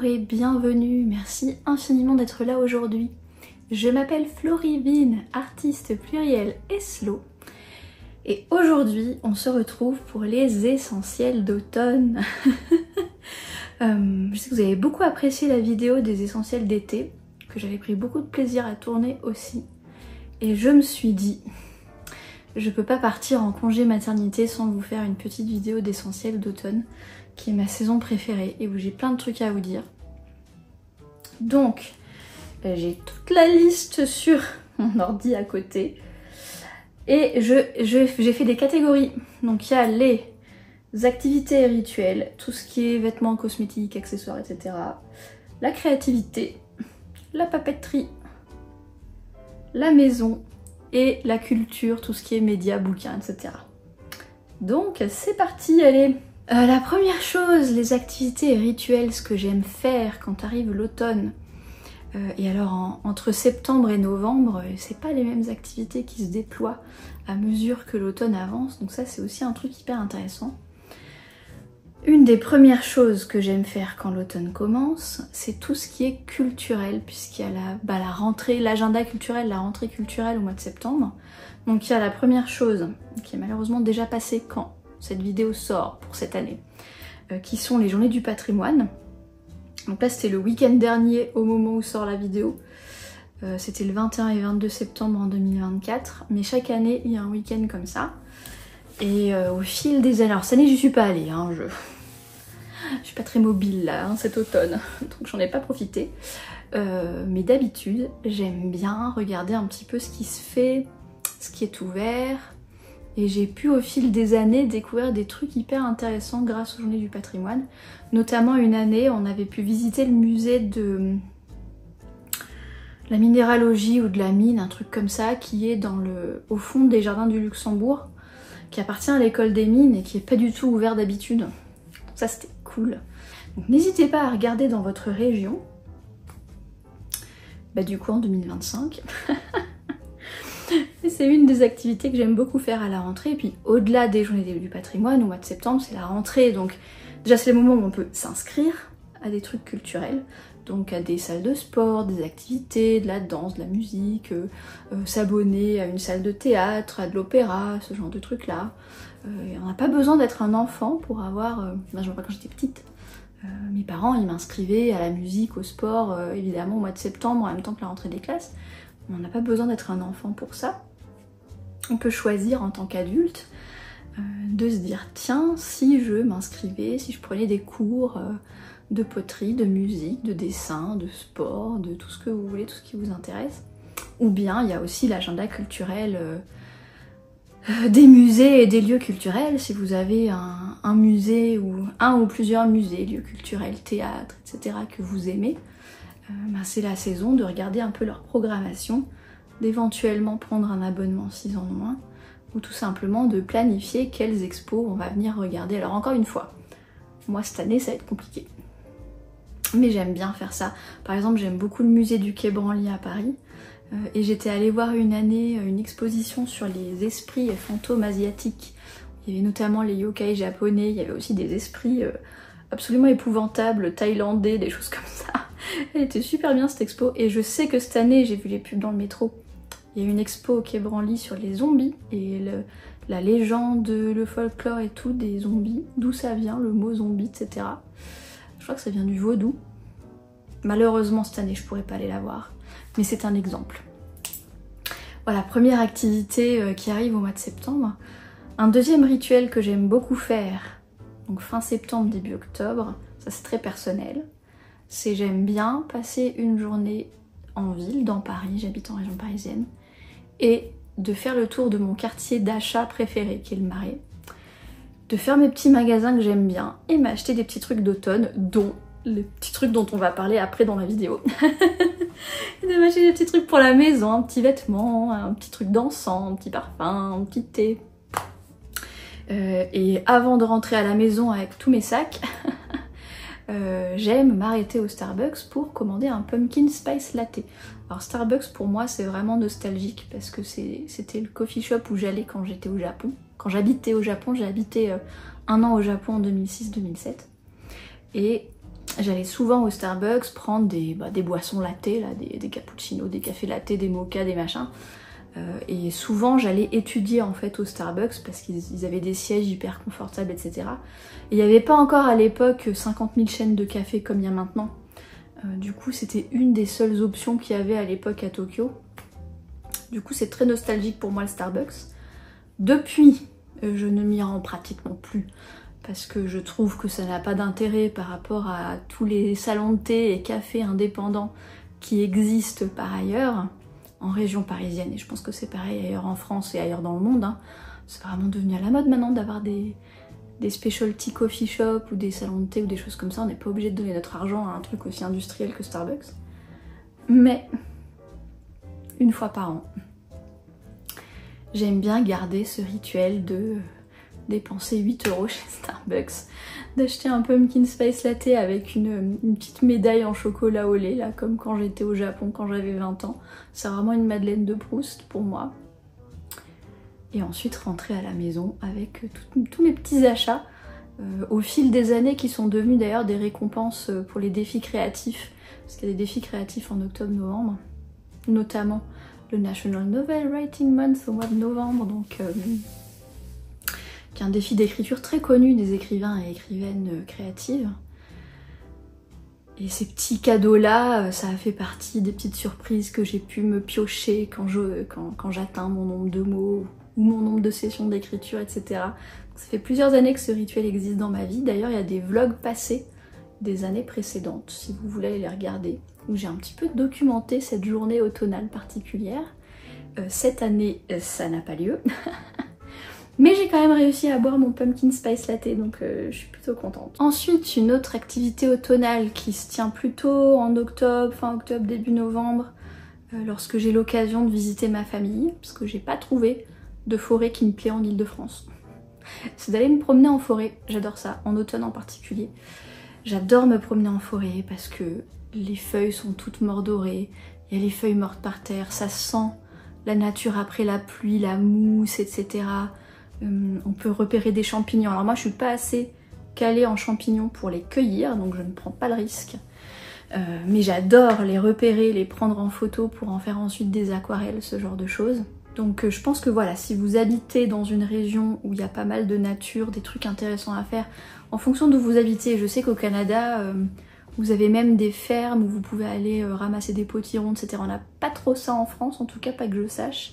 et bienvenue, merci infiniment d'être là aujourd'hui. Je m'appelle Florivine, artiste pluriel et slow. Et aujourd'hui, on se retrouve pour les essentiels d'automne. Je sais que vous avez beaucoup apprécié la vidéo des essentiels d'été, que j'avais pris beaucoup de plaisir à tourner aussi. Et je me suis dit, je peux pas partir en congé maternité sans vous faire une petite vidéo d'essentiels d'automne, qui est ma saison préférée et où j'ai plein de trucs à vous dire. Donc, j'ai toute la liste sur mon ordi à côté. Et j'ai fait des catégories. Donc il y a les activités et rituels, tout ce qui est vêtements, cosmétiques, accessoires, etc. La créativité, la papeterie, la maison et la culture, tout ce qui est médias, bouquins, etc. Donc c'est parti, allez. La première chose, les activités et rituels, ce que j'aime faire quand arrive l'automne. Et alors entre septembre et novembre, c'est pas les mêmes activités qui se déploient à mesure que l'automne avance, donc ça c'est aussi un truc hyper intéressant. Une des premières choses que j'aime faire quand l'automne commence, c'est tout ce qui est culturel, puisqu'il y a la rentrée, l'agenda culturel, la rentrée culturelle au mois de septembre. Donc il y a la première chose, qui est malheureusement déjà passée quand cette vidéo sort pour cette année, qui sont les journées du patrimoine. Donc là c'était le week-end dernier au moment où sort la vidéo, c'était le 21 et 22 septembre en 2024, mais chaque année il y a un week-end comme ça. Et au fil des années, alors cette année j'y suis pas allée, hein, je suis pas très mobile là cet automne, donc j'en ai pas profité. Mais d'habitude j'aime bien regarder un petit peu ce qui se fait, ce qui est ouvert. Et j'ai pu au fil des années découvrir des trucs hyper intéressants grâce aux journées du patrimoine. Notamment une année, on avait pu visiter le musée de la minéralogie ou de la mine, un truc comme ça, qui est au fond des jardins du Luxembourg, qui appartient à l'école des mines et qui est pas du tout ouvert d'habitude. Ça c'était cool. Donc n'hésitez pas à regarder dans votre région. Bah du coup en 2025. C'est une des activités que j'aime beaucoup faire à la rentrée. Et puis au-delà des journées du patrimoine, au mois de septembre, c'est la rentrée. Donc déjà c'est le moment où on peut s'inscrire à des trucs culturels. Donc à des salles de sport, des activités, de la danse, de la musique, s'abonner à une salle de théâtre, à de l'opéra, ce genre de trucs là. On n'a pas besoin d'être un enfant pour avoir... je me rappelle quand j'étais petite, mes parents ils m'inscrivaient à la musique, au sport, évidemment au mois de septembre en même temps que la rentrée des classes. On n'a pas besoin d'être un enfant pour ça. On peut choisir en tant qu'adulte de se dire tiens, si je m'inscrivais, si je prenais des cours de poterie, de musique, de dessin, de sport, de tout ce que vous voulez, tout ce qui vous intéresse. Ou bien il y a aussi l'agenda culturel des musées et des lieux culturels. Si vous avez un musée ou un ou plusieurs musées, lieux culturels, théâtre, etc. que vous aimez, c'est la saison de regarder un peu leur programmation, d'éventuellement prendre un abonnement s'ils en ont un, ou tout simplement de planifier quelles expos on va venir regarder. Alors encore une fois, moi cette année ça va être compliqué, mais j'aime bien faire ça. Par exemple j'aime beaucoup le musée du Quai Branly à Paris, et j'étais allée voir une année une exposition sur les esprits et fantômes asiatiques. Il y avait notamment les yokai japonais, il y avait aussi des esprits absolument épouvantables, thaïlandais, des choses comme ça. Elle était super bien cette expo, et je sais que cette année, j'ai vu les pubs dans le métro, il y a une expo au Quai Branly sur les zombies, et la légende, le folklore et tout des zombies, d'où ça vient, le mot zombie, etc. Je crois que ça vient du vaudou. Malheureusement cette année, je pourrais pas aller la voir, mais c'est un exemple. Voilà, première activité qui arrive au mois de septembre. Un deuxième rituel que j'aime beaucoup faire, donc fin septembre, début octobre, ça c'est très personnel, c'est j'aime bien passer une journée en ville, dans Paris, j'habite en région parisienne, et de faire le tour de mon quartier d'achat préféré, qui est le Marais, de faire mes petits magasins que j'aime bien, et m'acheter des petits trucs d'automne, dont les petits trucs dont on va parler après dans la vidéo. Et de m'acheter des petits trucs pour la maison, un petit vêtement, un petit truc d'encens, un petit parfum, un petit thé. Et avant de rentrer à la maison avec tous mes sacs, j'aime m'arrêter au Starbucks pour commander un pumpkin spice latte. Alors Starbucks pour moi c'est vraiment nostalgique parce que c'était le coffee shop où j'allais quand j'étais au Japon. Quand j'habitais au Japon, j'ai habité un an au Japon en 2006-2007. Et j'allais souvent au Starbucks prendre des boissons latte, là, des cappuccinos, des cafés latte, des mochas, des machins. Et souvent j'allais étudier en fait au Starbucks parce qu'ils avaient des sièges hyper confortables, etc. Et il n'y avait pas encore à l'époque 50 000 chaînes de café comme il y a maintenant. Du coup c'était une des seules options qu'il y avait à l'époque à Tokyo. Du coup c'est très nostalgique pour moi le Starbucks. Depuis, je ne m'y rends pratiquement plus parce que je trouve que ça n'a pas d'intérêt par rapport à tous les salons de thé et cafés indépendants qui existent par ailleurs en région parisienne, et je pense que c'est pareil ailleurs en France et ailleurs dans le monde. Hein. C'est vraiment devenu à la mode maintenant d'avoir des specialty coffee shops ou des salons de thé ou des choses comme ça. On n'est pas obligé de donner notre argent à un truc aussi industriel que Starbucks. Mais une fois par an, j'aime bien garder ce rituel de dépenser 8 € chez Starbucks, d'acheter un pumpkin spice latte avec une petite médaille en chocolat au lait, là, comme quand j'étais au Japon quand j'avais 20 ans. C'est vraiment une Madeleine de Proust pour moi. Et ensuite rentrer à la maison avec tous mes petits achats au fil des années, qui sont devenus d'ailleurs des récompenses pour les défis créatifs, parce qu'il y a des défis créatifs en octobre-novembre, notamment le National Novel Writing Month au mois de novembre, donc qui est un défi d'écriture très connu des écrivains et écrivaines créatives. Et ces petits cadeaux-là, ça a fait partie des petites surprises que j'ai pu me piocher quand j'atteins mon nombre de mots ou mon nombre de sessions d'écriture, etc. Donc ça fait plusieurs années que ce rituel existe dans ma vie. D'ailleurs, il y a des vlogs passés des années précédentes, si vous voulez aller les regarder, où j'ai un petit peu documenté cette journée automnale particulière. Cette année, ça n'a pas lieu. Mais j'ai quand même réussi à boire mon pumpkin spice latte, donc je suis plutôt contente. Ensuite, une autre activité automnale qui se tient plutôt en octobre, fin octobre, début novembre, lorsque j'ai l'occasion de visiter ma famille, parce que j'ai pas trouvé de forêt qui me plaît en Île-de-France. C'est d'aller me promener en forêt, j'adore ça, en automne en particulier. J'adore me promener en forêt parce que les feuilles sont toutes mordorées, il y a les feuilles mortes par terre, ça sent la nature après la pluie, la mousse, etc. On peut repérer des champignons. Alors moi je suis pas assez calée en champignons pour les cueillir, donc je ne prends pas le risque. Mais j'adore les repérer, les prendre en photo pour en faire ensuite des aquarelles, ce genre de choses. Donc je pense que voilà, si vous habitez dans une région où il y a pas mal de nature, des trucs intéressants à faire, en fonction d'où vous habitez, je sais qu'au Canada, vous avez même des fermes où vous pouvez aller ramasser des potirons, etc. On n'a pas trop ça en France, en tout cas pas que je sache.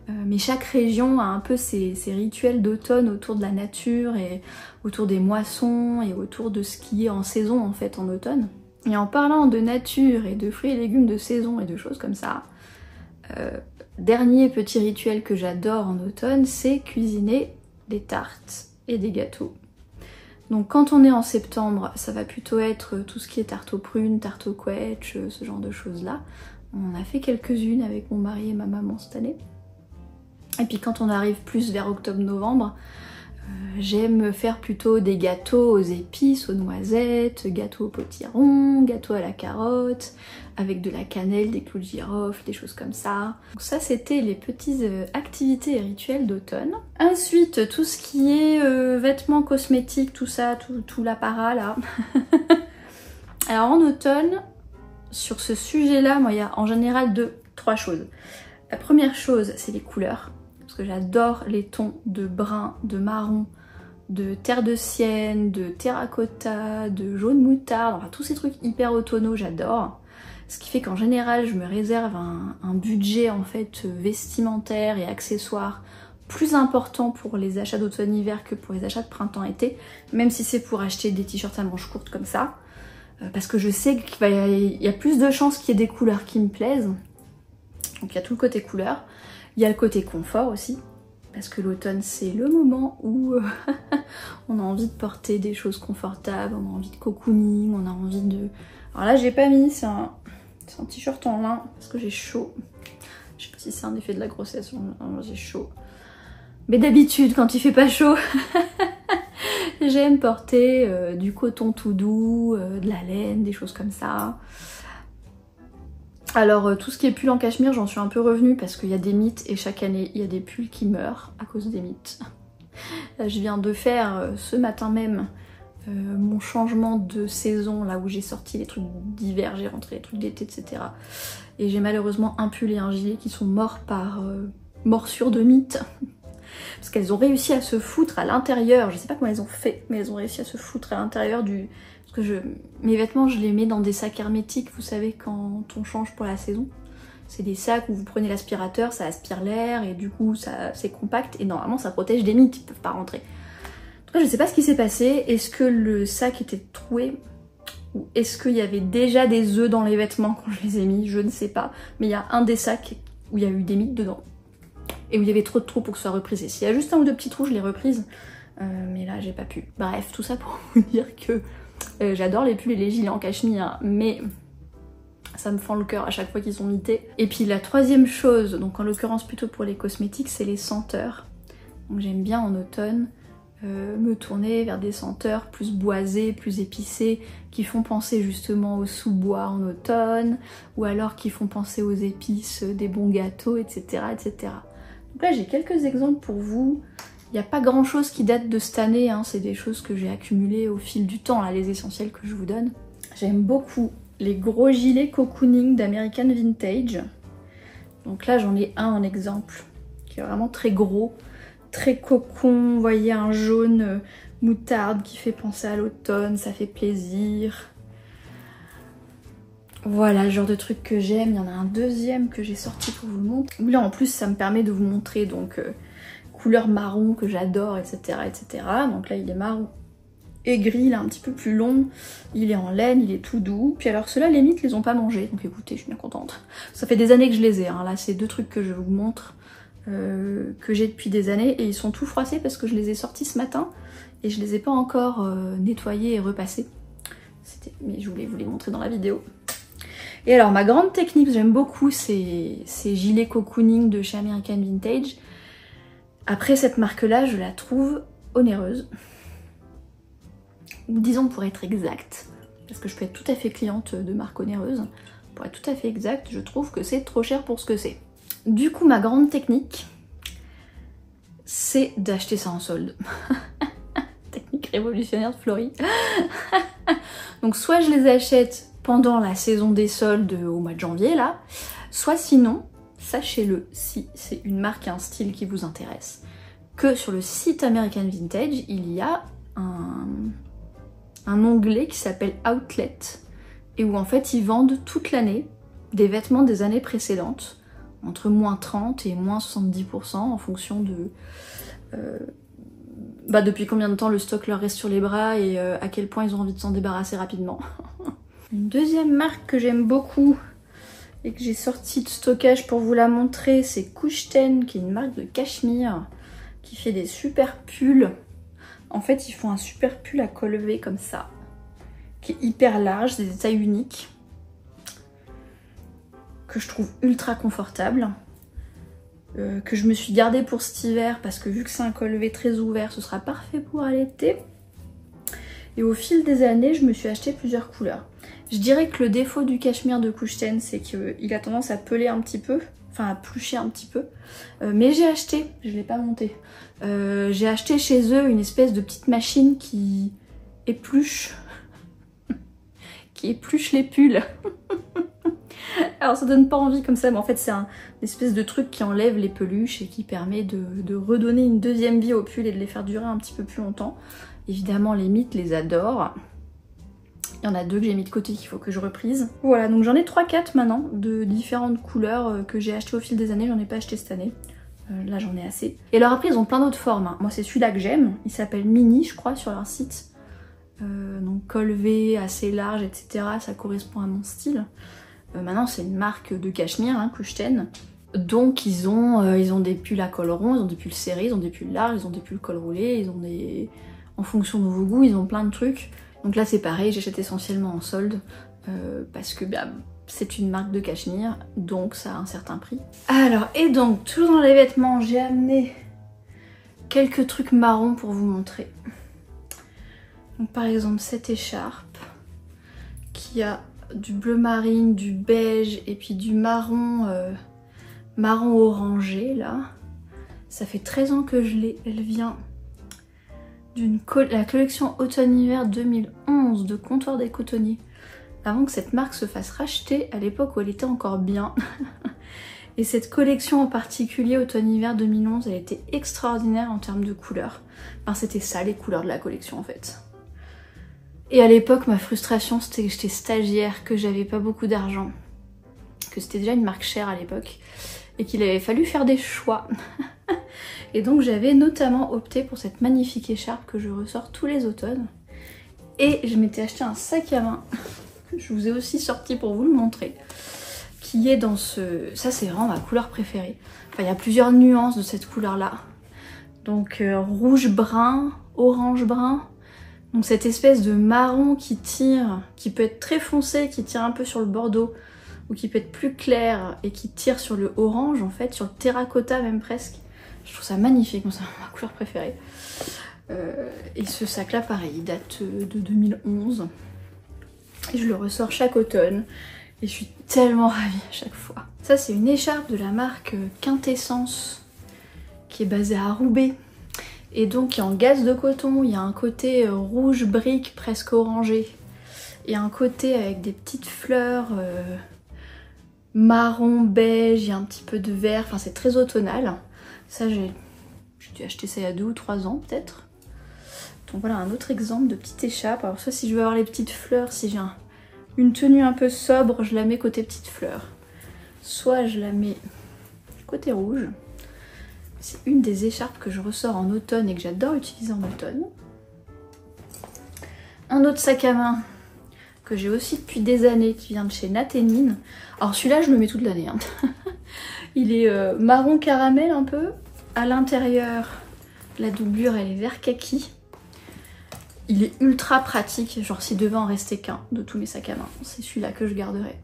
Mais chaque région a un peu ses rituels d'automne autour de la nature et autour des moissons et autour de ce qui est en saison en fait en automne. Et en parlant de nature et de fruits et légumes de saison et de choses comme ça, dernier petit rituel que j'adore en automne, c'est cuisiner des tartes et des gâteaux. Donc quand on est en septembre, ça va plutôt être tout ce qui est tarte aux prunes, tarte aux quetch, ce genre de choses là. On en a fait quelques-unes avec mon mari et ma maman cette année. Et puis quand on arrive plus vers octobre-novembre, j'aime faire plutôt des gâteaux aux épices, aux noisettes, gâteaux au potiron, gâteaux à la carotte, avec de la cannelle, des clous de girofle, des choses comme ça. Donc ça c'était les petites activités et rituels d'automne. Ensuite tout ce qui est vêtements, cosmétiques, tout ça, tout l'apparat là. Alors en automne, sur ce sujet-là, moi il y a en général trois choses. La première chose c'est les couleurs. Parce que j'adore les tons de brun, de marron, de terre de sienne, de terracotta, de jaune moutarde, enfin tous ces trucs hyper automnaux, j'adore. Ce qui fait qu'en général, je me réserve un budget en fait vestimentaire et accessoires plus important pour les achats d'automne-hiver que pour les achats de printemps-été, même si c'est pour acheter des t-shirts à manches courtes comme ça. Parce que je sais qu'il y a plus de chances qu'il y ait des couleurs qui me plaisent. Donc il y a tout le côté couleur. Il y a le côté confort aussi, parce que l'automne c'est le moment où on a envie de porter des choses confortables, on a envie de cocooning, on a envie de... Alors là j'ai pas mis, c'est un t-shirt en lin parce que j'ai chaud. Je sais pas si c'est un effet de la grossesse, j'ai chaud. Mais d'habitude quand il fait pas chaud, j'aime porter du coton tout doux, de la laine, des choses comme ça. Alors tout ce qui est pull en cachemire, j'en suis un peu revenue parce qu'il y a des mythes et chaque année il y a des pulls qui meurent à cause des mythes. Là je viens de faire ce matin même mon changement de saison, là où j'ai sorti les trucs d'hiver, j'ai rentré les trucs d'été, etc. Et j'ai malheureusement un pull et un gilet qui sont morts par morsure de mythe. Parce qu'elles ont réussi à se foutre à l'intérieur, je sais pas comment elles ont fait, mais elles ont réussi à se foutre à l'intérieur du... Parce que mes vêtements, je les mets dans des sacs hermétiques, vous savez, quand on change pour la saison. C'est des sacs où vous prenez l'aspirateur, ça aspire l'air et du coup c'est compact et normalement ça protège des mythes, ils peuvent pas rentrer. En tout cas, je sais pas ce qui s'est passé, est-ce que le sac était troué ou est-ce qu'il y avait déjà des œufs dans les vêtements quand je les ai mis, je ne sais pas. Mais il y a un des sacs où il y a eu des mythes dedans et où il y avait trop de trous pour que ce soit reprisé. S'il y a juste un ou deux petits trous, je l'ai reprise, mais là j'ai pas pu. Bref, tout ça pour vous dire que j'adore les pulls et les gilets en cachemire, mais ça me fend le cœur à chaque fois qu'ils sont mités. Et puis la troisième chose, donc en l'occurrence plutôt pour les cosmétiques, c'est les senteurs. Donc j'aime bien en automne me tourner vers des senteurs plus boisées, plus épicées, qui font penser justement au sous-bois en automne, ou alors qui font penser aux épices des bons gâteaux, etc. etc. Donc là j'ai quelques exemples pour vous. Il n'y a pas grand chose qui date de cette année, hein. C'est des choses que j'ai accumulées au fil du temps, là, les essentiels que je vous donne. J'aime beaucoup les gros gilets cocooning d'American Vintage. Donc là j'en ai un en exemple, qui est vraiment très gros, très cocon, vous voyez un jaune moutarde qui fait penser à l'automne, ça fait plaisir. Voilà le genre de truc que j'aime. Il y en a un deuxième que j'ai sorti pour vous le montrer. Là en plus ça me permet de vous montrer donc couleur marron que j'adore, etc., etc. Donc là il est marron et gris, il est un petit peu plus long, il est en laine, il est tout doux. Puis alors ceux-là, les mythes les ont pas mangés, donc écoutez, je suis bien contente. Ça fait des années que je les ai, hein. Là c'est deux trucs que je vous montre, que j'ai depuis des années, et ils sont tout froissés parce que je les ai sortis ce matin, et je les ai pas encore nettoyés et repassés. Mais je voulais vous les montrer dans la vidéo. Et alors ma grande technique, j'aime beaucoup ces gilets cocooning de chez American Vintage. Après cette marque-là, je la trouve onéreuse. Disons pour être exact, parce que je peux être tout à fait cliente de marques onéreuses, pour être tout à fait exact, je trouve que c'est trop cher pour ce que c'est. Du coup, ma grande technique, c'est d'acheter ça en solde. Technique révolutionnaire de Flory. Donc soit je les achète pendant la saison des soldes au mois de janvier, là, soit sinon, sachez-le, si c'est une marque et un style qui vous intéresse, que sur le site American Vintage, il y a un onglet qui s'appelle Outlet, et où en fait ils vendent toute l'année des vêtements des années précédentes, entre moins 30 et moins 70% en fonction de depuis combien de temps le stock leur reste sur les bras et à quel point ils ont envie de s'en débarrasser rapidement. Une deuxième marque que j'aime beaucoup et que j'ai sorti de stockage pour vous la montrer, c'est Couche-Ten, qui est une marque de cachemire qui fait des super pulls. En fait, ils font un super pull à col V comme ça, qui est hyper large, c'est des tailles uniques, que je trouve ultra confortable, que je me suis gardée pour cet hiver parce que vu que c'est un col V très ouvert, ce sera parfait pour l'été. Et au fil des années, je me suis acheté plusieurs couleurs. Je dirais que le défaut du cachemire de Couche-Ten, c'est qu'il a tendance à peler un petit peu, enfin à plucher un petit peu. Mais j'ai acheté, je l'ai pas monté, j'ai acheté chez eux une espèce de petite machine qui épluche, qui épluche les pulls. Alors ça donne pas envie comme ça, mais en fait c'est une espèce de truc qui enlève les peluches et qui permet de redonner une deuxième vie aux pulls et de les faire durer un petit peu plus longtemps. Évidemment les mythes les adorent. Il y en a deux que j'ai mis de côté qu'il faut que je reprise. Voilà, donc j'en ai 3-4 maintenant de différentes couleurs que j'ai achetées au fil des années, j'en ai pas acheté cette année. Là j'en ai assez. Et alors après ils ont plein d'autres formes, hein. Moi c'est celui-là que j'aime, il s'appelle Mini je crois sur leur site. Donc col V, assez large, etc. Ça correspond à mon style. Maintenant c'est une marque de cachemire, hein, Couche-Ten. Donc ils ont des pulls à col rond, ils ont des pulls serrés, ils ont des pulls larges, ils ont des pulls col roulé, ils ont des... En fonction de vos goûts, ils ont plein de trucs. Donc là c'est pareil, j'achète essentiellement en solde parce que c'est une marque de cachemire, donc ça a un certain prix. Alors, et donc, toujours dans les vêtements, j'ai amené quelques trucs marrons pour vous montrer. Donc par exemple cette écharpe qui a du bleu marine, du beige et puis du marron, marron orangé là. Ça fait 13 ans que je l'ai, elle vient la collection automne-hiver 2011 de Comptoir des Cotonniers. Avant que cette marque se fasse racheter, à l'époque où elle était encore bien. Et cette collection en particulier automne-hiver 2011, elle était extraordinaire en termes de couleurs. Enfin, c'était ça les couleurs de la collection en fait. Et à l'époque, ma frustration, c'était que j'étais stagiaire, que j'avais pas beaucoup d'argent, que c'était déjà une marque chère à l'époque, et qu'il avait fallu faire des choix. Et donc j'avais notamment opté pour cette magnifique écharpe que je ressors tous les automnes. Et je m'étais acheté un sac à main, que je vous ai aussi sorti pour vous le montrer, qui est dans ce... Ça c'est vraiment ma couleur préférée. Enfin, il y a plusieurs nuances de cette couleur-là. Donc rouge-brun, orange-brun. Donc cette espèce de marron qui tire, qui peut être très foncé, qui tire un peu sur le bordeaux, ou qui peut être plus clair et qui tire sur le orange en fait, sur le terracotta même presque. Je trouve ça magnifique, c'est ma couleur préférée. Et ce sac là pareil, il date de 2011. Et je le ressors chaque automne. Et je suis tellement ravie à chaque fois. Ça c'est une écharpe de la marque Quintessence, qui est basée à Roubaix. Et donc il y a en gaze de coton, il y a un côté rouge brique presque orangé. Et un côté avec des petites fleurs marron, beige, il y a un petit peu de vert, enfin c'est très automnal. Ça j'ai dû acheter ça il y a 2 ou 3 ans peut-être. Donc voilà un autre exemple de petite écharpe. Alors soit si je veux avoir les petites fleurs, si j'ai une tenue un peu sobre, je la mets côté petites fleurs. Soit je la mets côté rouge. C'est une des écharpes que je ressors en automne et que j'adore utiliser en automne. Un autre sac à main que j'ai aussi depuis des années, qui vient de chez Naténine. Alors celui-là, je le mets toute l'année. Hein. Il est marron caramel un peu. À l'intérieur, la doublure, elle est vert kaki. Il est ultra pratique, genre s'il devait en rester qu'un de tous mes sacs à main, c'est celui-là que je garderai.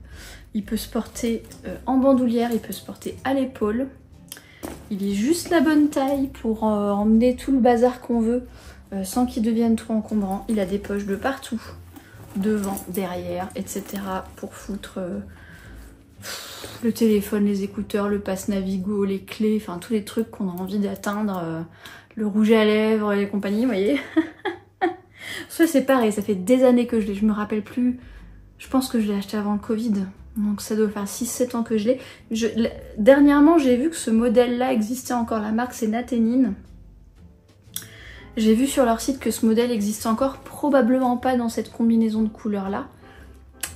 Il peut se porter en bandoulière, il peut se porter à l'épaule. Il est juste la bonne taille pour emmener tout le bazar qu'on veut sans qu'il devienne trop encombrant. Il a des poches de partout, devant, derrière, etc. pour foutre le téléphone, les écouteurs, le passe Navigo, les clés, enfin tous les trucs qu'on a envie d'atteindre, le rouge à lèvres et compagnie, vous voyez. Ça c'est pareil, ça fait des années que je l'ai, je me rappelle plus, je pense que je l'ai acheté avant le Covid. Donc ça doit faire 6-7 ans que je l'ai. Dernièrement, j'ai vu que ce modèle-là existait encore. La marque, c'est Naténine. J'ai vu sur leur site que ce modèle existait encore. Probablement pas dans cette combinaison de couleurs-là.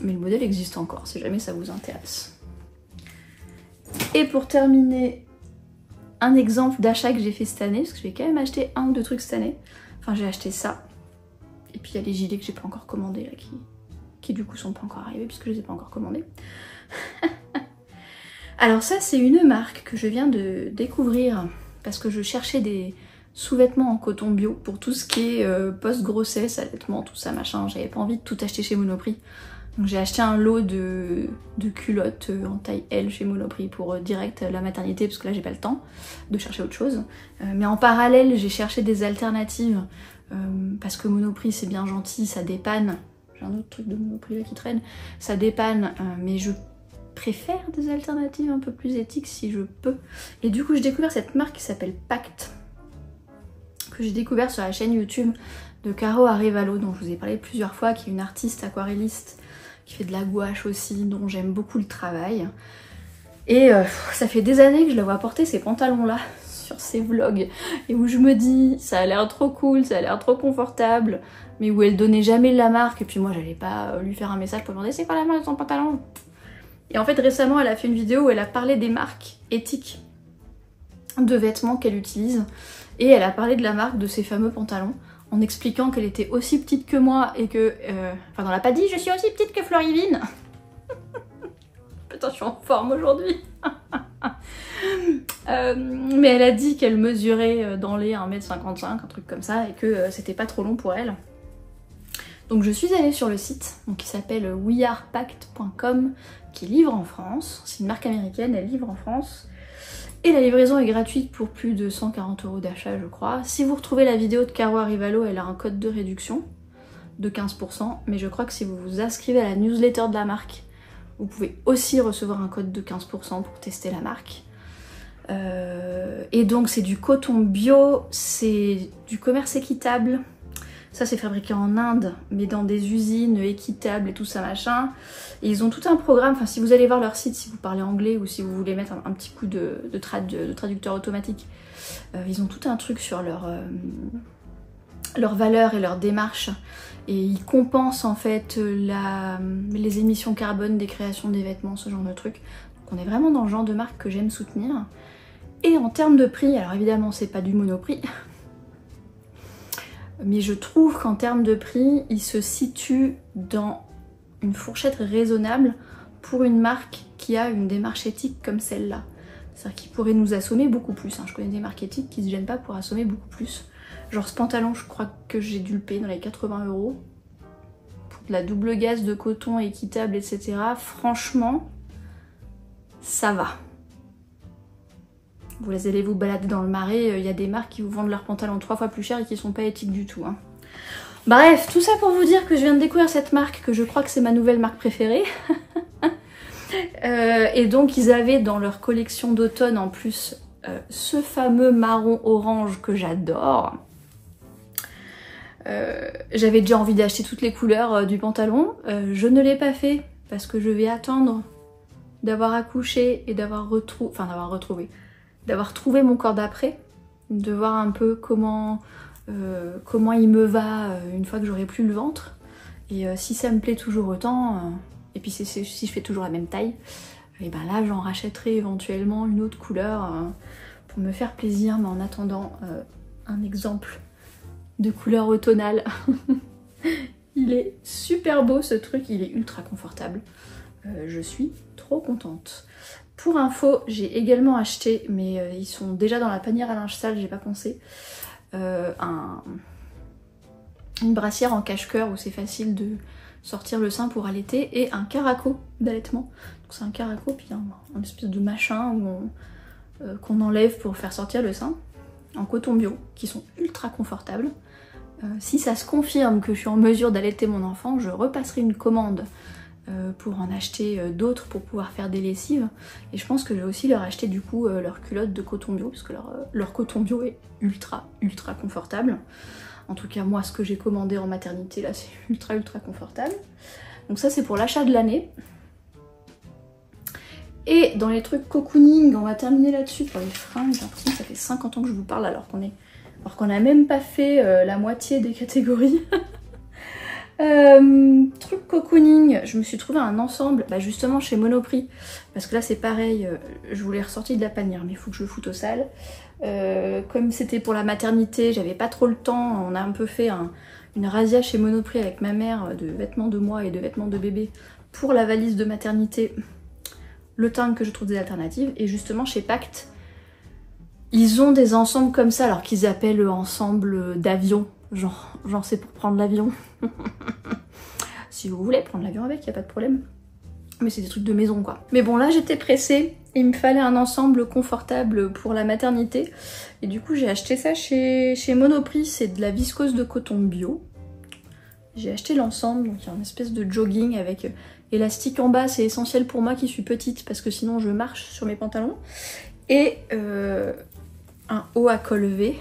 Mais le modèle existe encore, si jamais ça vous intéresse. Et pour terminer, un exemple d'achat que j'ai fait cette année. Parce que j'ai quand même acheté 1 ou 2 trucs cette année. Enfin, j'ai acheté ça. Et puis il y a les gilets que j'ai pas encore commandés, là, qui du coup sont pas encore arrivés puisque je les ai pas encore commandés. Alors ça c'est une marque que je viens de découvrir parce que je cherchais des sous-vêtements en coton bio pour tout ce qui est post-grossesse, allaitement, tout ça machin. J'avais pas envie de tout acheter chez Monoprix. Donc j'ai acheté un lot de culottes en taille L chez Monoprix pour direct la maternité parce que là j'ai pas le temps de chercher autre chose. Mais en parallèle j'ai cherché des alternatives parce que Monoprix c'est bien gentil, ça dépanne. J'ai un autre truc de Monoprix là qui traîne. Ça dépanne, mais je préfère des alternatives un peu plus éthiques si je peux. Et du coup, j'ai découvert cette marque qui s'appelle Pact, que j'ai découvert sur la chaîne YouTube de Caro Arevalo, dont je vous ai parlé plusieurs fois, qui est une artiste aquarelliste, qui fait de la gouache aussi, dont j'aime beaucoup le travail. Et ça fait des années que je la vois porter ces pantalons-là sur ses vlogs, et où je me dis, ça a l'air trop cool, ça a l'air trop confortable, mais où elle donnait jamais la marque, et puis moi j'allais pas lui faire un message pour lui demander c'est quoi la marque de ton pantalon. Et en fait récemment elle a fait une vidéo où elle a parlé des marques éthiques de vêtements qu'elle utilise, et elle a parlé de la marque de ses fameux pantalons, en expliquant qu'elle était aussi petite que moi, et que... Enfin elle n'a pas dit je suis aussi petite que Florivine. Putain je suis en forme aujourd'hui. Mais elle a dit qu'elle mesurait dans les 1m55, un truc comme ça, et que c'était pas trop long pour elle. Donc je suis allée sur le site donc, qui s'appelle wearepact.com, qui livre en France. C'est une marque américaine, elle livre en France. Et la livraison est gratuite pour plus de 140 € d'achat, je crois. Si vous retrouvez la vidéo de Caro Arevalo, elle a un code de réduction de 15%. Mais je crois que si vous vous inscrivez à la newsletter de la marque, vous pouvez aussi recevoir un code de 15% pour tester la marque. Et donc c'est du coton bio, c'est du commerce équitable. Ça c'est fabriqué en Inde, mais dans des usines équitables et tout ça machin. Et ils ont tout un programme, enfin si vous allez voir leur site, si vous parlez anglais ou si vous voulez mettre un petit coup de traducteur automatique, ils ont tout un truc sur leurs valeurs et leur démarche. Et ils compensent en fait les émissions carbone des créations des vêtements, ce genre de truc. Donc on est vraiment dans le genre de marque que j'aime soutenir. Et en termes de prix, alors évidemment c'est pas du Monoprix, mais je trouve qu'en termes de prix, il se situe dans une fourchette raisonnable pour une marque qui a une démarche éthique comme celle-là. C'est-à-dire qu'il pourrait nous assommer beaucoup plus. Je connais des marques éthiques qui se gênent pas pour assommer beaucoup plus. Genre ce pantalon, je crois que j'ai dû le payer dans les 80 €. Pour de la double gaze de coton équitable, etc. Franchement, ça va. Vous allez vous balader dans le Marais, il y a des marques qui vous vendent leurs pantalons 3 fois plus cher et qui sont pas éthiques du tout. Hein. Bref, tout ça pour vous dire que je viens de découvrir cette marque, que je crois que c'est ma nouvelle marque préférée. Et donc ils avaient dans leur collection d'automne en plus ce fameux marron orange que j'adore. J'avais déjà envie d'acheter toutes les couleurs du pantalon. Je ne l'ai pas fait parce que je vais attendre d'avoir accouché et d'avoir trouvé mon corps d'après, de voir un peu comment il me va une fois que j'aurai plus le ventre. Et si ça me plaît toujours autant, et puis si je fais toujours la même taille, et ben là j'en rachèterai éventuellement une autre couleur pour me faire plaisir, mais en attendant un exemple de couleur automnale. Il est super beau ce truc, il est ultra confortable. Je suis trop contente. Pour info, j'ai également acheté, mais ils sont déjà dans la panière à linge sale, j'ai pas pensé, une brassière en cache-cœur où c'est facile de sortir le sein pour allaiter et un caraco d'allaitement. Donc c'est un caraco puis un espèce de machin qu'on enlève pour faire sortir le sein en coton bio qui sont ultra confortables. Si ça se confirme que je suis en mesure d'allaiter mon enfant, je repasserai une commande pour en acheter d'autres pour pouvoir faire des lessives. Et je pense que je vais aussi leur acheter du coup leur culotte de coton bio parce que leur coton bio est ultra confortable. En tout cas moi ce que j'ai commandé en maternité là c'est ultra confortable. Donc ça c'est pour l'achat de l'année. Et dans les trucs cocooning, on va terminer là-dessus pour les fringues. J'ai l'impression que ça fait 50 ans que je vous parle alors qu'on n'a même pas fait la moitié des catégories. Truc cocooning, je me suis trouvé un ensemble justement chez Monoprix parce que là c'est pareil, je vous l'ai ressorti de la panière mais il faut que je le foute au sale. Comme c'était pour la maternité, j'avais pas trop le temps, on a un peu fait une razzia chez Monoprix avec ma mère de vêtements de moi et de vêtements de bébé pour la valise de maternité, le temps que je trouve des alternatives. Et justement chez Pacte, ils ont des ensembles comme ça, alors qu'ils appellent ensemble d'avion. Genre c'est pour prendre l'avion. Si vous voulez prendre l'avion avec, y a pas de problème. Mais c'est des trucs de maison quoi. Mais bon là j'étais pressée, il me fallait un ensemble confortable pour la maternité. Et du coup j'ai acheté ça chez Monoprix, c'est de la viscose de coton bio. J'ai acheté l'ensemble, donc il y a une espèce de jogging avec élastique en bas, c'est essentiel pour moi qui suis petite parce que sinon je marche sur mes pantalons. Et un haut à col V.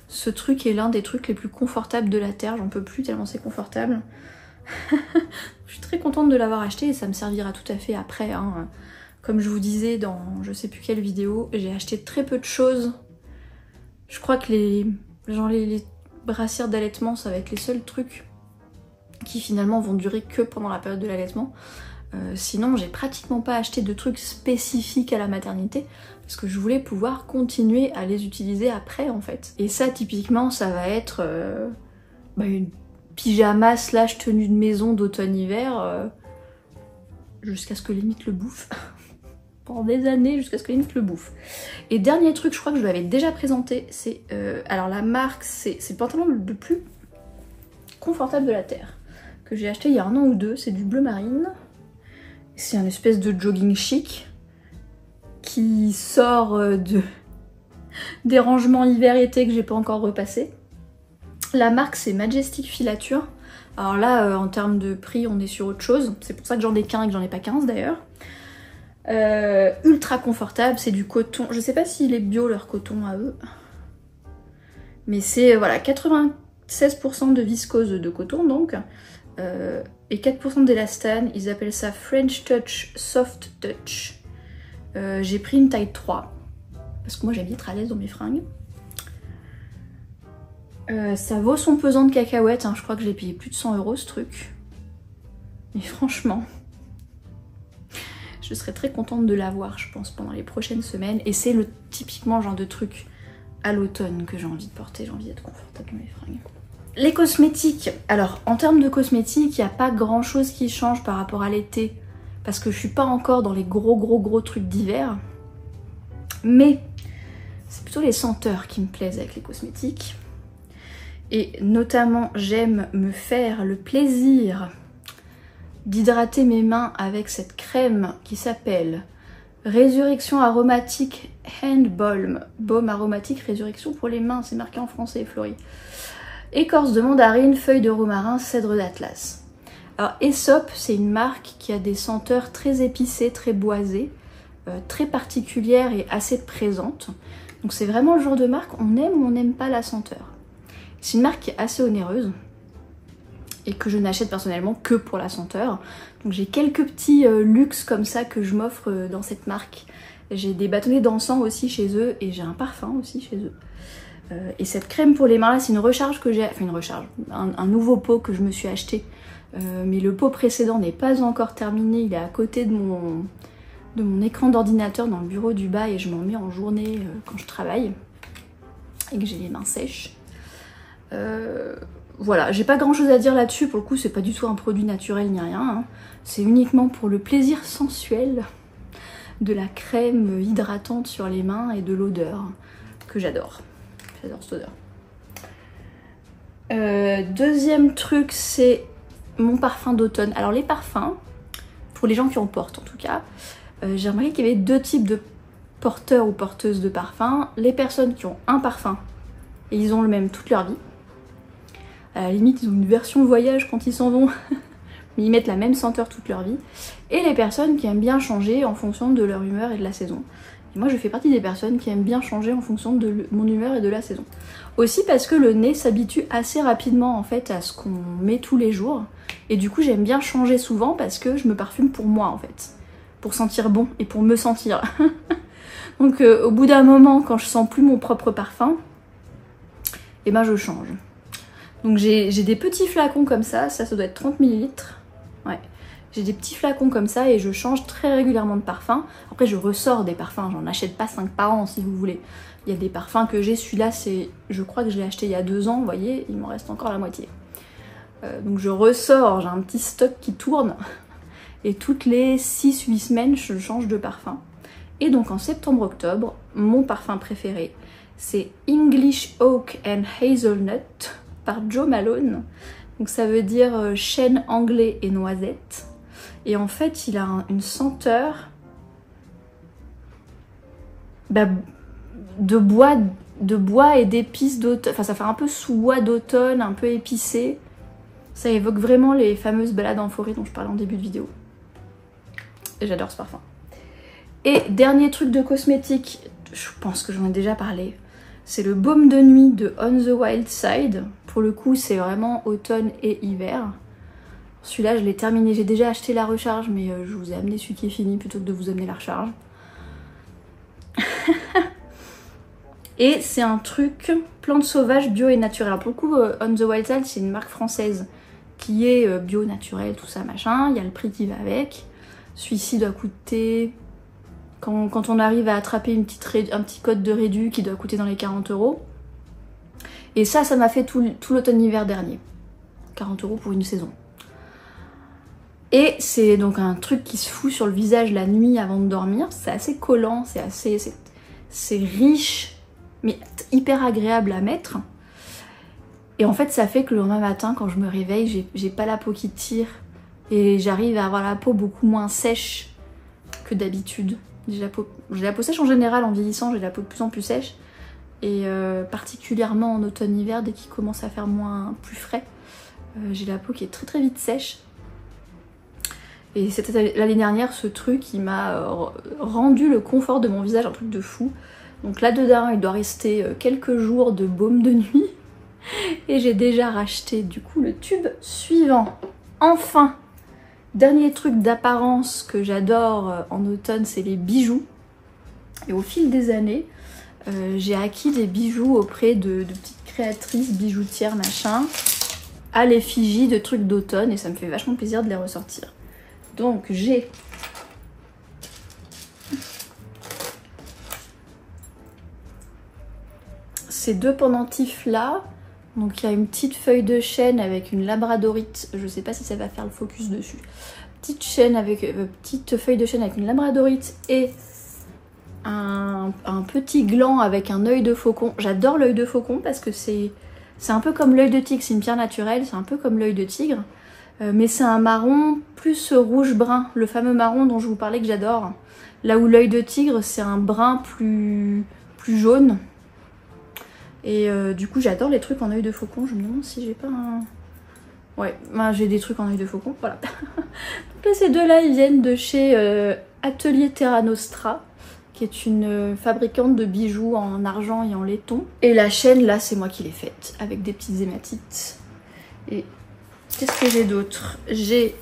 Ce truc est l'un des trucs les plus confortables de la terre, j'en peux plus tellement c'est confortable. Je suis très contente de l'avoir acheté et ça me servira tout à fait après. Hein. Comme je vous disais dans je sais plus quelle vidéo, j'ai acheté très peu de choses. Je crois que les brassières d'allaitement, ça va être les seuls trucs qui finalement vont durer que pendant la période de l'allaitement. Sinon, j'ai pratiquement pas acheté de trucs spécifiques à la maternité parce que je voulais pouvoir continuer à les utiliser après en fait. Et ça, typiquement, ça va être une pyjama / tenue de maison d'automne-hiver jusqu'à ce que limite le bouffe. Pendant des années, jusqu'à ce que limite le bouffe. Et dernier truc, je crois que je l'avais déjà présenté, c'est... alors la marque, c'est le pantalon le plus confortable de la Terre que j'ai acheté il y a 1 an ou 2, c'est du bleu marine. C'est un espèce de jogging chic qui sort des rangements hiver-été que j'ai pas encore repassé. La marque c'est Majestic Filature. Alors là en termes de prix on est sur autre chose. C'est pour ça que j'en ai qu'un et que j'en ai pas 15 d'ailleurs. Ultra confortable, c'est du coton. Je sais pas s'il est bio leur coton à eux. Mais c'est voilà 96% de viscose de coton donc. Et 4% d'élastane. Ils appellent ça French Touch Soft Touch. J'ai pris une taille 3. Parce que moi j'aime bien être à l'aise dans mes fringues. Ça vaut son pesant de cacahuètes, hein. Je crois que je l'ai payé plus de 100 € ce truc. Mais franchement, je serais très contente de l'avoir, je pense, pendant les prochaines semaines. Et c'est typiquement le genre de truc à l'automne que j'ai envie de porter. J'ai envie d'être confortable dans mes fringues. Les cosmétiques. Alors, en termes de cosmétiques, il n'y a pas grand chose qui change par rapport à l'été. Parce que je suis pas encore dans les gros trucs d'hiver. Mais c'est plutôt les senteurs qui me plaisent avec les cosmétiques. Et notamment, j'aime me faire le plaisir d'hydrater mes mains avec cette crème qui s'appelle Résurrection aromatique Hand Balm. Baume aromatique résurrection pour les mains, c'est marqué en français, Florie. Écorce de mandarine, feuilles de romarin, cèdre d'Atlas. Alors Aesop, c'est une marque qui a des senteurs très épicées, très boisées, très particulières et assez présentes. Donc c'est vraiment le genre de marque, on aime ou on n'aime pas la senteur. C'est une marque qui est assez onéreuse et que je n'achète personnellement que pour la senteur. Donc j'ai quelques petits luxes comme ça que je m'offre dans cette marque. J'ai des bâtonnets d'encens aussi chez eux et j'ai un parfum aussi chez eux. Et cette crème pour les mains là, c'est une recharge que j'ai, enfin une recharge, un nouveau pot que je me suis acheté. Mais le pot précédent n'est pas encore terminé, il est à côté de mon écran d'ordinateur dans le bureau du bas et je m'en mets en journée quand je travaille et que j'ai les mains sèches. Voilà, j'ai pas grand chose à dire là-dessus, pour le coup c'est pas du tout un produit naturel ni rien, hein. C'est uniquement pour le plaisir sensuel de la crème hydratante sur les mains et de l'odeur que j'adore. J'adore cette odeur. Deuxième truc, c'est mon parfum d'automne. Alors les parfums, pour les gens qui en portent en tout cas, j'ai remarqué qu'il y avait deux types de porteurs ou porteuses de parfums. Les personnes qui ont un parfum et ils ont le même toute leur vie. À la limite, ils ont une version voyage quand ils s'en vont, mais ils mettent la même senteur toute leur vie. Et les personnes qui aiment bien changer en fonction de leur humeur et de la saison. Et moi, je fais partie des personnes qui aiment bien changer en fonction de mon humeur et de la saison. Aussi parce que le nez s'habitue assez rapidement en fait à ce qu'on met tous les jours. Et du coup, j'aime bien changer souvent parce que je me parfume pour moi en fait. Pour sentir bon et pour me sentir. Donc au bout d'un moment, quand je sens plus mon propre parfum, et ben je change. Donc j'ai des petits flacons comme ça doit être 30 ml. Ouais. J'ai des petits flacons comme ça et je change très régulièrement de parfum. Après je ressors des parfums, j'en achète pas 5 par an si vous voulez. Il y a des parfums que j'ai, celui-là c'est, je crois que je l'ai acheté il y a 2 ans, vous voyez, il m'en reste encore la moitié. Donc je ressors, j'ai un petit stock qui tourne et toutes les 6-8 semaines je change de parfum. Et donc en septembre-octobre, mon parfum préféré c'est English Oak and Hazelnut par Jo Malone. Donc ça veut dire chêne anglais et noisette. Et en fait il a une senteur de bois et d'épices d'automne. Enfin ça fait un peu soie d'automne, un peu épicé. Ça évoque vraiment les fameuses balades en forêt dont je parlais en début de vidéo. Et j'adore ce parfum. Et dernier truc de cosmétique, je pense que j'en ai déjà parlé, c'est le baume de nuit de On the Wild Side. Pour le coup, c'est vraiment automne et hiver. Celui-là, je l'ai terminé. J'ai déjà acheté la recharge, mais je vous ai amené celui qui est fini plutôt que de vous amener la recharge. Et c'est un truc plante sauvage, bio et naturel. Alors pour le coup, On the Wild Side, c'est une marque française qui est bio, naturel, tout ça, machin. Il y a le prix qui va avec. Celui-ci doit coûter... Quand on arrive à attraper un petit code de réduit qui doit coûter dans les 40 €. Et ça m'a fait tout l'automne-hiver dernier. 40 € pour une saison. Et c'est donc un truc qui se fout sur le visage la nuit avant de dormir. C'est assez collant, c'est riche, mais hyper agréable à mettre. Et en fait, ça fait que le lendemain matin, quand je me réveille, j'ai pas la peau qui tire. Et j'arrive à avoir la peau beaucoup moins sèche que d'habitude. J'ai la peau sèche en général, en vieillissant, j'ai la peau de plus en plus sèche. Et particulièrement en automne-hiver, dès qu'il commence à faire plus frais, j'ai la peau qui est très très vite sèche. Et c'était l'année dernière, ce truc, il m'a rendu le confort de mon visage, un truc de fou. Donc là-dedans, il doit rester quelques jours de baume de nuit. Et j'ai déjà racheté du coup le tube suivant. Enfin, dernier truc d'apparence que j'adore en automne, c'est les bijoux. Et au fil des années, j'ai acquis des bijoux auprès de petites créatrices bijoutières machin, à l'effigie de trucs d'automne, et ça me fait vachement plaisir de les ressortir. Donc j'ai ces deux pendentifs là. Donc il y a une petite feuille de chêne avec une labradorite, je sais pas si ça va faire le focus dessus. Petite feuille de chêne avec une labradorite et un petit gland avec un œil de faucon. J'adore l'œil de faucon parce que c'est un peu comme l'œil de tigre, c'est une pierre naturelle, c'est un peu comme l'œil de tigre. Mais c'est un marron plus rouge-brun, le fameux marron dont je vous parlais que j'adore. Là où l'œil de tigre, c'est un brun plus jaune. Et du coup, j'adore les trucs en œil de faucon. Je me demande si j'ai pas un... Ouais, ben, j'ai des trucs en œil de faucon, voilà. Donc là, ces deux-là, ils viennent de chez Atelier Terra Nostra, qui est une fabricante de bijoux en argent et en laiton. Et la chaîne, là, c'est moi qui l'ai faite, avec des petites hématites. Et qu'est-ce que j'ai d'autre? J'ai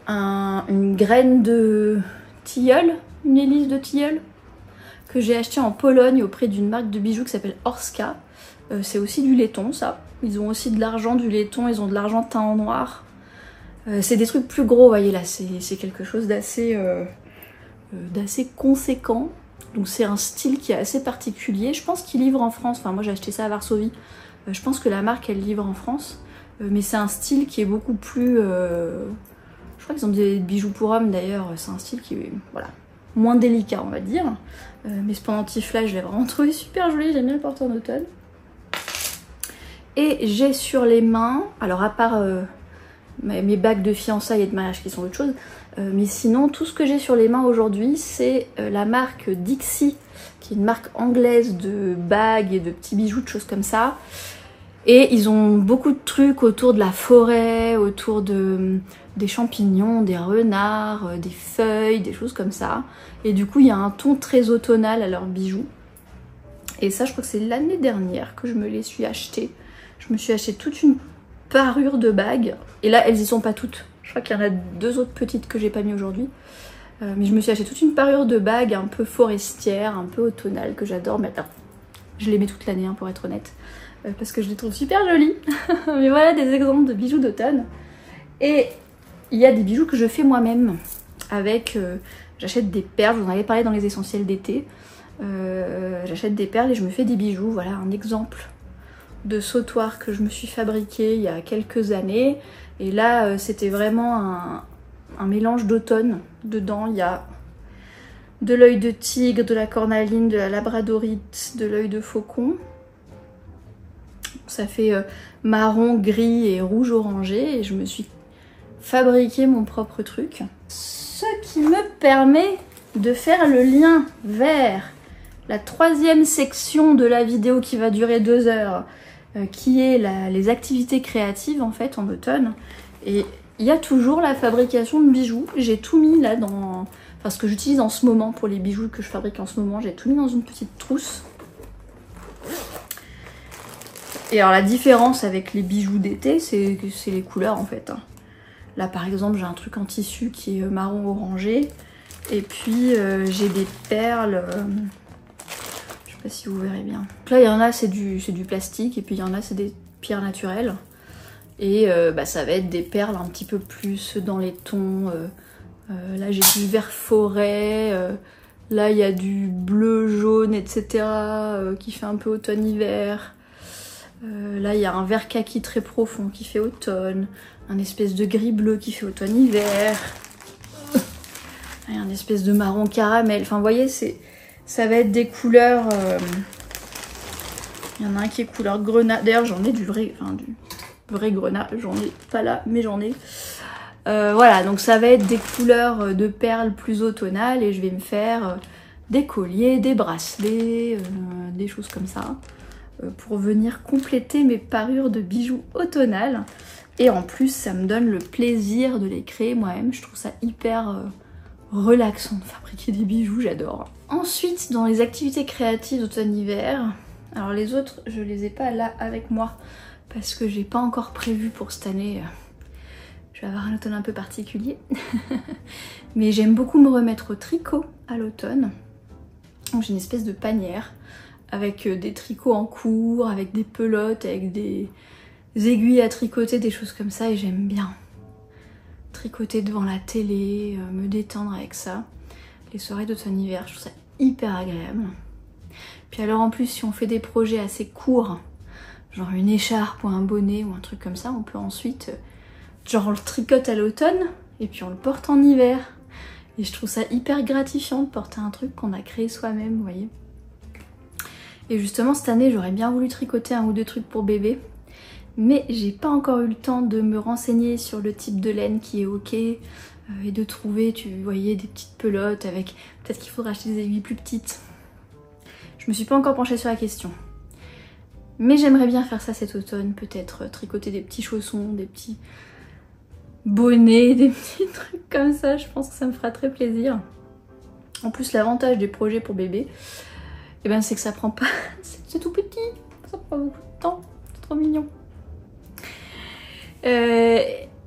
une graine de tilleul, une hélice de tilleul, que j'ai acheté en Pologne auprès d'une marque de bijoux qui s'appelle Orska. C'est aussi du laiton, ça. Ils ont aussi de l'argent, du laiton, ils ont de l'argent teint en noir. C'est des trucs plus gros, vous voyez là, c'est quelque chose d'assez conséquent. Donc c'est un style qui est assez particulier. Je pense qu'ils livrent en France, enfin moi j'ai acheté ça à Varsovie. Je pense que la marque elle livre en France. Mais c'est un style qui est beaucoup plus... Je crois qu'ils ont des bijoux pour hommes d'ailleurs. C'est un style qui est voilà, moins délicat on va dire. Mais ce pendentif là je l'ai vraiment trouvé super joli, j'aime bien le porter en automne. Et j'ai sur les mains, alors à part mes bagues de fiançailles et de mariage qui sont autre chose, mais sinon tout ce que j'ai sur les mains aujourd'hui c'est la marque Dixie, qui est une marque anglaise de bagues et de petits bijoux, de choses comme ça. Et ils ont beaucoup de trucs autour de la forêt, autour des champignons, des renards, des feuilles, des choses comme ça. Et du coup il y a un ton très automnal à leurs bijoux. Et ça je crois que c'est l'année dernière que je me les suis achetées. Je me suis acheté toute une parure de bagues. Et là, elles y sont pas toutes. Je crois qu'il y en a deux autres petites que j'ai pas mis aujourd'hui. Mais je me suis acheté toute une parure de bagues un peu forestière, un peu automnale, que j'adore. Mais attends, je les mets toute l'année, hein, pour être honnête. Parce que je les trouve super jolies. Mais voilà des exemples de bijoux d'automne. Et il y a des bijoux que je fais moi-même. Avec, j'achète des perles, je vous en avais parlé dans les essentiels d'été. J'achète des perles et je me fais des bijoux. Voilà un exemple de sautoir que je me suis fabriqué il y a quelques années. Et là, c'était vraiment un mélange d'automne. Dedans, il y a de l'œil de tigre, de la cornaline, de la labradorite, de l'œil de faucon. Ça fait marron, gris et rouge orangé. Et je me suis fabriqué mon propre truc. Ce qui me permet de faire le lien vers la troisième section de la vidéo qui va durer 2 heures. Qui est les activités créatives en fait en automne. Et il y a toujours la fabrication de bijoux. J'ai tout mis là dans... Enfin ce que j'utilise en ce moment pour les bijoux que je fabrique en ce moment, j'ai tout mis dans une petite trousse. Et alors la différence avec les bijoux d'été, c'est les couleurs en fait. Là par exemple j'ai un truc en tissu qui est marron orangé. Et puis j'ai des perles... Je sais pas si vous verrez bien. Donc là il y en a c'est du plastique et puis il y en a c'est des pierres naturelles. Et ça va être des perles un petit peu plus dans les tons. Là j'ai du vert forêt, là il y a du bleu jaune etc. Qui fait un peu automne-hiver. Là il y a un vert kaki très profond qui fait automne. Un espèce de gris bleu qui fait automne-hiver. Il y a un espèce de marron caramel. Enfin vous voyez ça va être des couleurs... Il y en a un qui est couleur grenat. D'ailleurs j'en ai du vrai grenat. J'en ai pas là mais j'en ai. Voilà donc ça va être des couleurs de perles plus automnales. Et je vais me faire des colliers, des bracelets, des choses comme ça. Pour venir compléter mes parures de bijoux automnales. Et en plus, ça me donne le plaisir de les créer moi-même. Je trouve ça hyper relaxant de fabriquer des bijoux, j'adore. Ensuite, dans les activités créatives d'automne-hiver, alors les autres, je les ai pas là avec moi parce que j'ai pas encore prévu pour cette année. Je vais avoir un automne un peu particulier. Mais j'aime beaucoup me remettre au tricot à l'automne. J'ai une espèce de panière avec des tricots en cours, avec des pelotes, avec des aiguilles à tricoter, des choses comme ça, et j'aime bien tricoter devant la télé, me détendre avec ça. Les soirées d'automne-hiver, je trouve ça hyper agréable. Puis alors en plus, si on fait des projets assez courts, genre une écharpe ou un bonnet ou un truc comme ça, on peut ensuite, genre on le tricote à l'automne et puis on le porte en hiver. Et je trouve ça hyper gratifiant de porter un truc qu'on a créé soi-même, vous voyez. Et justement cette année, j'aurais bien voulu tricoter un ou deux trucs pour bébé. Mais j'ai pas encore eu le temps de me renseigner sur le type de laine qui est ok. Et de trouver, tu voyais, des petites pelotes avec... Peut-être qu'il faudra acheter des aiguilles plus petites. Je me suis pas encore penchée sur la question. Mais j'aimerais bien faire ça cet automne. Peut-être tricoter des petits chaussons, des petits bonnets, des petits trucs comme ça. Je pense que ça me fera très plaisir. En plus, l'avantage des projets pour bébé, eh ben, c'est que ça prend pas... C'est tout petit. Ça prend beaucoup de temps. C'est trop mignon.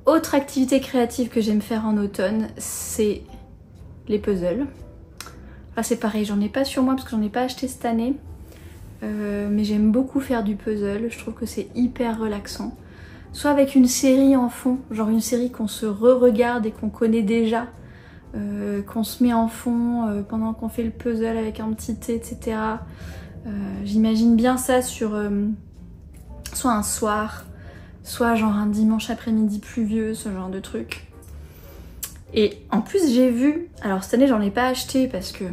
Autre activité créative que j'aime faire en automne, c'est les puzzles. Enfin, c'est pareil, j'en ai pas sur moi parce que j'en ai pas acheté cette année. Mais j'aime beaucoup faire du puzzle, je trouve que c'est hyper relaxant. Soit avec une série en fond, genre une série qu'on se re-regarde et qu'on connaît déjà, qu'on se met en fond pendant qu'on fait le puzzle avec un petit thé, etc. J'imagine bien ça sur soit un soir, soit genre un dimanche après-midi pluvieux, ce genre de truc. Et en plus j'ai vu, alors cette année j'en ai pas acheté parce que,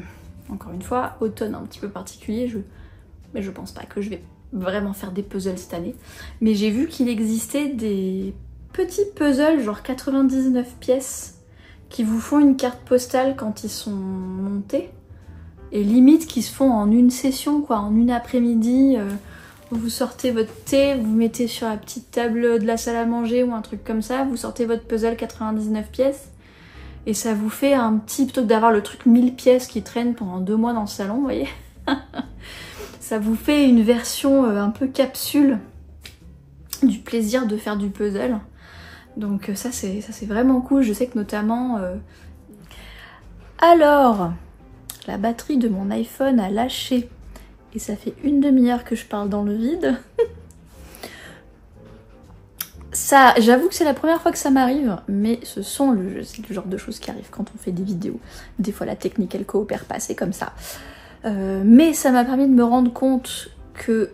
encore une fois, automne un petit peu particulier, mais je pense pas que je vais vraiment faire des puzzles cette année. Mais j'ai vu qu'il existait des petits puzzles, genre 99 pièces, qui vous font une carte postale quand ils sont montés. Et limite qui se font en une session, quoi, en une après-midi. Vous sortez votre thé, vous mettez sur la petite table de la salle à manger ou un truc comme ça, vous sortez votre puzzle 99 pièces et ça vous fait un petit, plutôt que d'avoir le truc 1000 pièces qui traîne pendant 2 mois dans le salon, vous voyez. Ça vous fait une version un peu capsule du plaisir de faire du puzzle. Donc ça c'est vraiment cool, je sais que notamment... Alors, la batterie de mon iPhone a lâché. Et ça fait une demi-heure que je parle dans le vide. Ça, j'avoue que c'est la première fois que ça m'arrive, mais c'est le genre de choses qui arrivent quand on fait des vidéos. Des fois la technique elle coopère pas, c'est comme ça. Mais ça m'a permis de me rendre compte que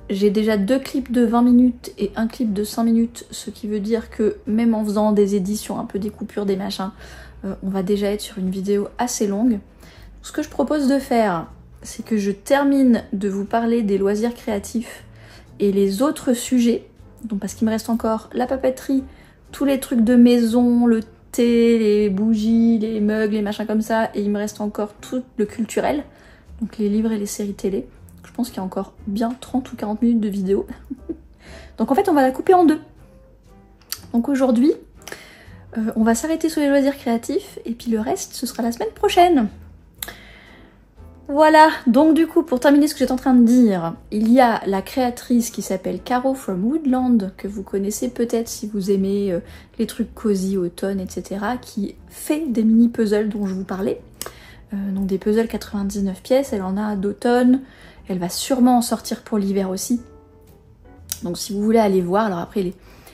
j'ai déjà 2 clips de 20 minutes et un clip de 5 minutes, ce qui veut dire que même en faisant des éditions, un peu des coupures, des machins, on va déjà être sur une vidéo assez longue. Ce que je propose de faire, c'est que je termine de vous parler des loisirs créatifs et les autres sujets, donc parce qu'il me reste encore la papeterie, tous les trucs de maison, le thé, les bougies, les mugs, les machins comme ça, et il me reste encore tout le culturel, donc les livres et les séries télé. Je pense qu'il y a encore bien 30 ou 40 minutes de vidéo. Donc en fait on va la couper en 2. Donc aujourd'hui, on va s'arrêter sur les loisirs créatifs, et puis le reste ce sera la semaine prochaine. Voilà, donc du coup, pour terminer ce que j'étais en train de dire, il y a la créatrice qui s'appelle Caro from Woodland, que vous connaissez peut-être si vous aimez les trucs cosy, automne, etc., qui fait des mini-puzzles dont je vous parlais. Donc des puzzles 99 pièces, elle en a d'automne, elle va sûrement en sortir pour l'hiver aussi. Donc si vous voulez aller voir, alors après,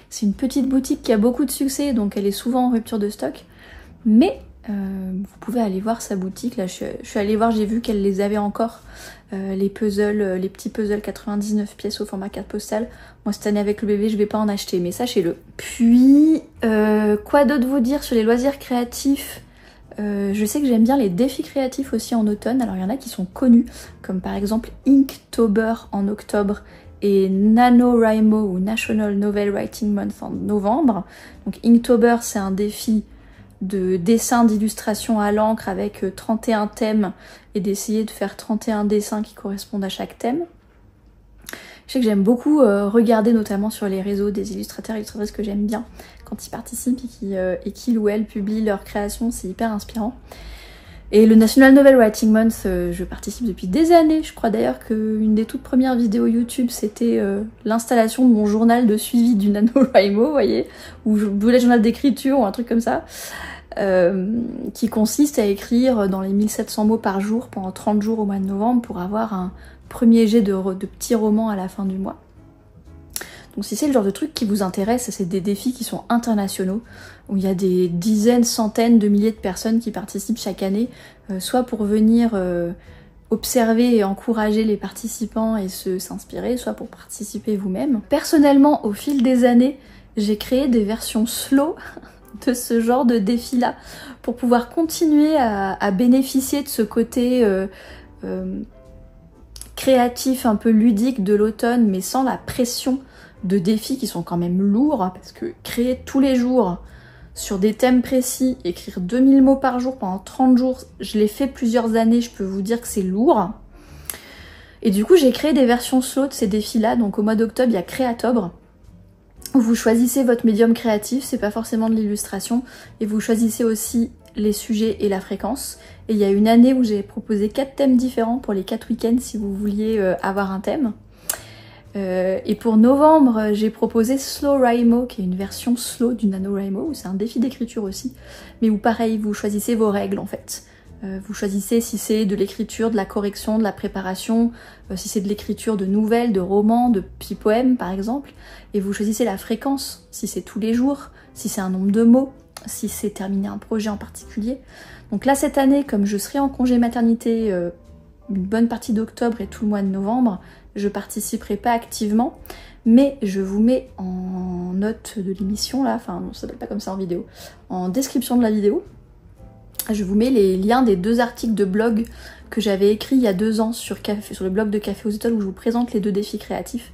c'est une petite boutique qui a beaucoup de succès, donc elle est souvent en rupture de stock, mais... vous pouvez aller voir sa boutique, là je suis allée voir, j'ai vu qu'elle les avait encore, les puzzles, les petits puzzles 99 pièces au format carte postale. Moi cette année avec le bébé je vais pas en acheter, mais sachez-le. Puis quoi d'autre vous dire sur les loisirs créatifs? Je sais que j'aime bien les défis créatifs aussi en automne, alors il y en a qui sont connus, comme par exemple Inktober en octobre et NaNoWriMo ou National Novel Writing Month en novembre. Donc Inktober c'est un défi de dessin d'illustration à l'encre avec 31 thèmes et d'essayer de faire 31 dessins qui correspondent à chaque thème. Je sais que j'aime beaucoup regarder notamment sur les réseaux des illustrateurs et illustratrices que j'aime bien quand ils participent et qu'ils ou elles publient leurs créations, c'est hyper inspirant. Et le National Novel Writing Month, je participe depuis des années. Je crois d'ailleurs qu'une des toutes premières vidéos YouTube, c'était l'installation de mon journal de suivi du NaNoWriMo, vous voyez, ou bullet journal d'écriture ou un truc comme ça, qui consiste à écrire dans les 1700 mots par jour pendant 30 jours au mois de novembre pour avoir un premier jet de petits romans à la fin du mois. Donc si c'est le genre de truc qui vous intéresse, c'est des défis qui sont internationaux, où il y a des dizaines, centaines de milliers de personnes qui participent chaque année, soit pour venir observer et encourager les participants et s'inspirer, soit pour participer vous-même. Personnellement, au fil des années, j'ai créé des versions slow de ce genre de défi-là, pour pouvoir continuer à bénéficier de ce côté créatif, un peu ludique de l'automne, mais sans la pression de défis qui sont quand même lourds, parce que créer tous les jours sur des thèmes précis, écrire 2000 mots par jour pendant 30 jours, je l'ai fait plusieurs années, je peux vous dire que c'est lourd. Et du coup j'ai créé des versions slow de ces défis-là, donc au mois d'octobre il y a Créatobre. Vous choisissez votre médium créatif, c'est pas forcément de l'illustration, et vous choisissez aussi les sujets et la fréquence. Et il y a une année où j'ai proposé 4 thèmes différents pour les 4 week-ends si vous vouliez avoir un thème. Et pour novembre, j'ai proposé SlowWriMo, qui est une version slow du NaNoWriMo, où c'est un défi d'écriture aussi, mais où pareil, vous choisissez vos règles en fait. Vous choisissez si c'est de l'écriture, de la correction, de la préparation, si c'est de l'écriture de nouvelles, de romans, de petits poèmes par exemple, et vous choisissez la fréquence, si c'est tous les jours, si c'est un nombre de mots, si c'est terminer un projet en particulier. Donc là cette année, comme je serai en congé maternité une bonne partie d'octobre et tout le mois de novembre, je participerai pas activement, mais je vous mets en note de l'émission là, enfin non ça s'appelle pas comme ça en vidéo, en description de la vidéo, je vous mets les liens des 2 articles de blog que j'avais écrits il y a 2 ans sur le blog de Café aux Étoiles, où je vous présente les 2 défis créatifs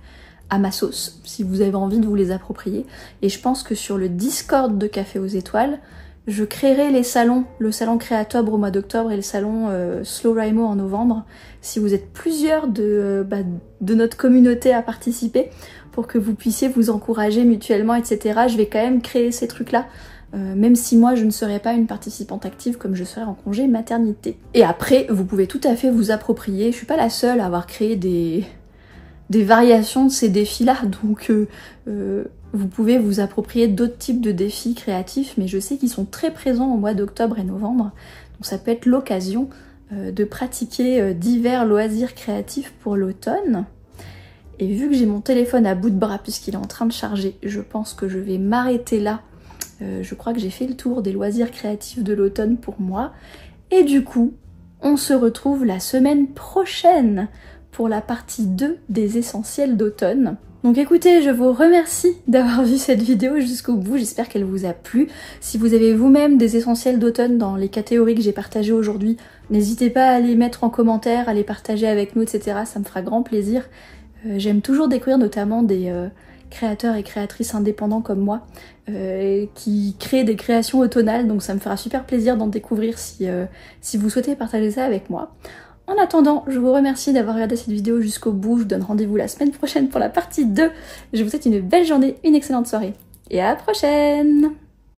à ma sauce, si vous avez envie de vous les approprier. Et je pense que sur le Discord de Café aux Étoiles, je créerai les salons, le salon Créatobre au mois d'octobre et le salon SlowWriMo en novembre, si vous êtes plusieurs de notre communauté à participer, pour que vous puissiez vous encourager mutuellement, etc. Je vais quand même créer ces trucs-là, même si moi je ne serai pas une participante active comme je serai en congé maternité. Et après, vous pouvez tout à fait vous approprier, je suis pas la seule à avoir créé des variations de ces défis-là, donc vous pouvez vous approprier d'autres types de défis créatifs, mais je sais qu'ils sont très présents au mois d'octobre et novembre, donc ça peut être l'occasion de pratiquer divers loisirs créatifs pour l'automne. Et vu que j'ai mon téléphone à bout de bras puisqu'il est en train de charger, je pense que je vais m'arrêter là. Je crois que j'ai fait le tour des loisirs créatifs de l'automne pour moi, et du coup, on se retrouve la semaine prochaine pour la partie 2 des essentiels d'automne. Donc écoutez, je vous remercie d'avoir vu cette vidéo jusqu'au bout, j'espère qu'elle vous a plu. Si vous avez vous-même des essentiels d'automne dans les catégories que j'ai partagées aujourd'hui, n'hésitez pas à les mettre en commentaire, à les partager avec nous, etc. Ça me fera grand plaisir. J'aime toujours découvrir notamment des créateurs et créatrices indépendants comme moi, qui créent des créations automnales, donc ça me fera super plaisir d'en découvrir si vous souhaitez partager ça avec moi. En attendant, je vous remercie d'avoir regardé cette vidéo jusqu'au bout, je vous donne rendez-vous la semaine prochaine pour la partie 2. Je vous souhaite une belle journée, une excellente soirée, et à la prochaine!